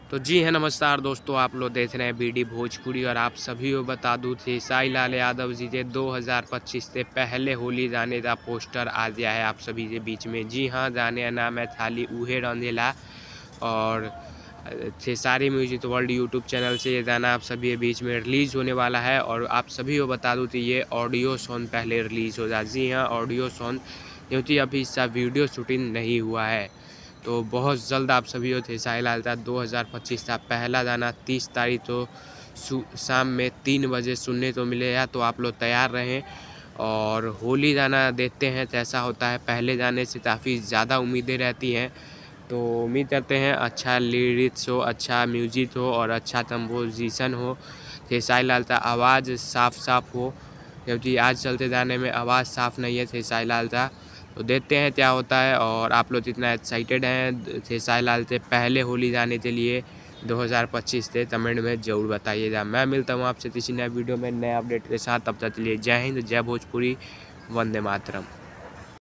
तो जी हाँ, नमस्कार दोस्तों, आप लोग देख रहे हैं बीडी भोजपुरी और आप सभी को बता दूँ कि साई लाल यादव जी के 2025 से पहले होली जाने का पोस्टर आ गया है आप सभी के बीच में। जी हाँ, गाने का नाम है थाली उहे रंगेला और Khesari music world YouTube channel से ये गाना आप सभी के बीच में रिलीज़ होने वाला है। और आप सभी को बता दूँ कि ये ऑडियो सॉन्ग पहले रिलीज़ होगा। जी हाँ, ऑडियो सॉन्ग, क्योंकि अभी इसका वीडियो शूटिंग नहीं हुआ है। तो बहुत जल्द आप सभी को खेसारी लाल का 2025 का पहला गाना 30 तारीख को शाम में 3 बजे सुनने को मिलेगा। तो आप लोग तैयार रहें और होली गाना देखते हैं कैसा होता है। पहले गाने से काफ़ी ज़्यादा उम्मीदें रहती हैं, तो उम्मीद करते हैं अच्छा लिरिक्स हो, अच्छा म्यूजिक हो और अच्छा कंपोजिशन हो। खेसारी लाल का आवाज़ साफ हो, क्योंकि आज चलते गाने में आवाज़ साफ़ नहीं है खेसारी लाल का। तो देखते हैं क्या होता है। और आप लोग इतना एक्साइटेड हैं खेसारी लाल से पहले होली जाने के लिए 2025 से, कमेंट में ज़रूर बताइएगा। मैं मिलता हूँ आपसे किसी नए वीडियो में नए अपडेट के साथ। तब तक के लिए जय हिंद, जय भोजपुरी, वंदे मातरम।